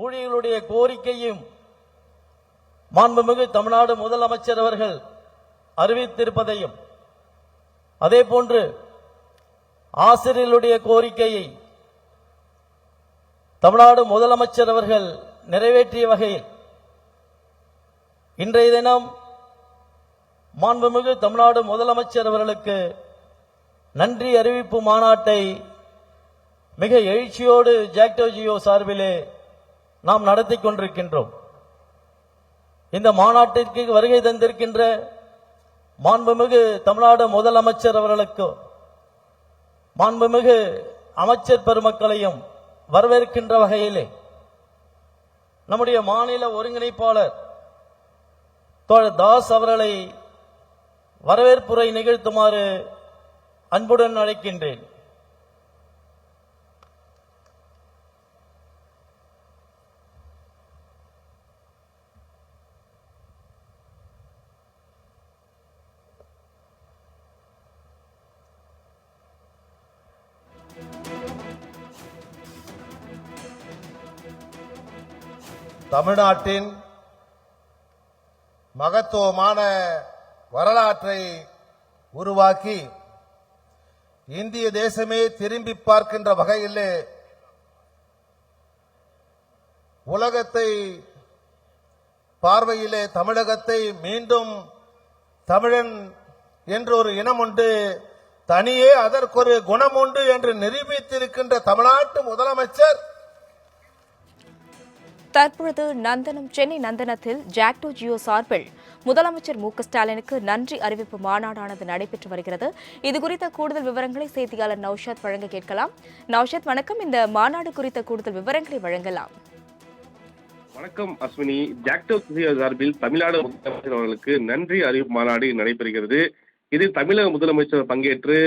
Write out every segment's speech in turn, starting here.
ஊழியர்களுடைய கோரிக்கையும் மாண்புமிகு தமிழ்நாடு முதலமைச்சர் அவர்கள் அறிவித்திருப்பதையும், அதே போன்று ஆசிரியர்களுடைய கோரிக்கையை தமிழ்நாடு முதலமைச்சர் அவர்கள் நிறைவேற்றிய வகையில் இன்றைய தினம் மாண்புமிகு தமிழ்நாடு முதலமைச்சர் அவர்களுக்கு நன்றி அறிவிப்பு மாநாட்டை மிக எழுச்சியோடு ஜாக்டோ ஜியோ சார்பிலே நாம் நடத்தி கொண்டிருக்கின்றோம். இந்த மாநாட்டிற்கு வருகை தந்திருக்கின்ற மாண்புமிகு தமிழ்நாடு முதலமைச்சர் அவர்களுக்கு மாண்புமிகு அமைச்சர் பெருமக்களையும் வரவேற்கின்ற வகையிலே நம்முடைய மாநில ஒருங்கிணைப்பாளர் தோழர் தாஸ் அவர்களை வரவேற்புரை நிகழ்த்துமாறு அன்புடன் அழைக்கின்றேன். தமிழ்நாட்டின் மகத்துவமான வரலாற்றை உருவாக்கி இந்திய தேசமே திரும்பி பார்க்கின்ற வகையிலே உலகத்தை பார்வையிலே தமிழகத்தை மீண்டும் தமிழன் என்று ஒரு இனம் உண்டு, தனியே அதற்கொரு குணம் உண்டு என்று நிரூபித்திருக்கின்ற தமிழ்நாட்டு முதலமைச்சர் தற்பொழுது நந்தனம் சென்னை நந்தனத்தில் ஜாக்டோ ஜியோ சார்பில் முதலமைச்சர் மு.க.ஸ்டாலினுக்கு நன்றி அறிவிப்பு மாநாடானது நடைபெற்று வருகிறது. இதுகுறித்த கூடுதல் விவரங்களை செய்தியாளர் நௌஷாத் வழங்க கேட்கலாம். நௌஷாத், வணக்கம். இந்த மாநாடு குறித்த கூடுதல் விவரங்களை வழங்கலாம். வணக்கம் அஸ்வினி. ஜாக்டோ ஜியோ சார்பில் தமிழ்நாடு முதலமைச்சர் அவர்களுக்கு நன்றி அறிவிப்பு மாநாடு நடைபெறுகிறது. இதில் தமிழக முதலமைச்சர் பங்கேற்று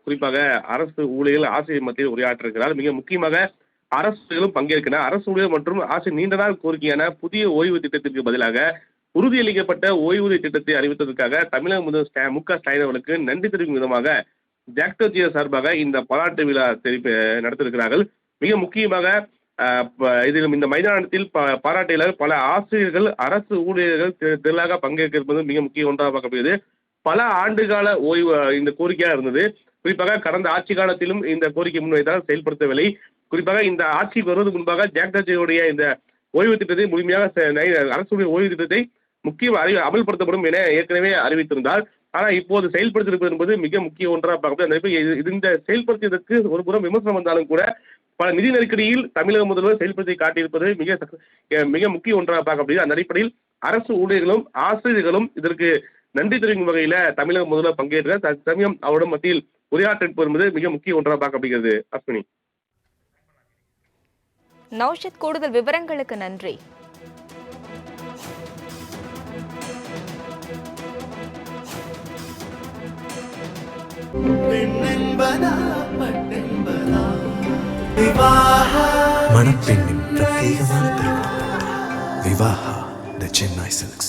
குறிப்பாக அரசு ஊழியர்கள் ஆசிரியர் மத்தியில் உரையாற்றிருக்கிறார். மிக முக்கியமாக அரசுகளும் பங்கேற்கின்றன. அரசு ஊழியர் மற்றும் ஆசிரியர் நீண்ட நாள் கோரிக்கையான புதிய ஓய்வு திட்டத்திற்கு பதிலாக உறுதியளிக்கப்பட்ட ஓய்வூதிய திட்டத்தை அறிவித்ததற்காக தமிழக முதல்வர் மு.க.ஸ்டாலின் அவர்களுக்கு நன்றி தெரிவிக்கும் விதமாக ஜாக்டோ ஜியோ சார்பாக இந்த பாராட்டு விழா நடத்தியிருக்கிறார்கள். மிக முக்கியமாக இதிலும் இந்த மைதானத்தில் பாராட்டியாளர் பல ஆசிரியர்கள் அரசு ஊழியர்கள் திரளாக பங்கேற்க இருப்பது மிக முக்கிய ஒன்றாக பார்க்கப்படுகிறது. பல ஆண்டுகால ஓய்வு இந்த கோரிக்கையாக இருந்தது. குறிப்பாக கடந்த ஆட்சி காலத்திலும் இந்த கோரிக்கை முன்வைத்தால் செயல்படுத்தவில்லை. குறிப்பாக இந்த ஆட்சிக்கு வருவதற்கு முன்பாக ஜாக்டோ ஜியோடைய இந்த ஓய்வு திட்டத்தை முழுமையாக அரசுடைய ஓய்வு திட்டத்தை முக்கிய அமல்படுத்தப்படும் என ஏற்கனவே அறிவித்திருந்தார். ஆனால் இப்போது செயல்படுத்தியிருப்பது என்பது மிக முக்கிய ஒன்றாக பார்க்கப்படுகிறது. இந்த செயல்படுத்தியதற்கு ஒரு புறம் விமர்சனம் வந்தாலும் கூட பல நிதி நெருக்கடியில் தமிழக முதல்வர் செயல்படுத்தி காட்டியிருப்பது மிக முக்கிய ஒன்றாக பார்க்கப்படுகிறது. அந்த அடிப்படையில் அரசு ஊழியர்களும் ஆசிரியர்களும் இதற்கு நன்றி தெரிவிக்கும் வகையில தமிழக முதல்வர் பங்கேற்ற தற்சமயம் அவருடன் மத்தியில் உரையாற்றிருப்பது என்பது மிக முக்கிய ஒன்றாக பார்க்கப்படுகிறது. அஸ்வினி. நௌஷத், கூடுதல் விவரங்களுக்கு நன்றி. மணப்பெண்ணின் பிரத்யேகமான திருமணம் விவாஹா தி சென்னை சில்க்ஸ்.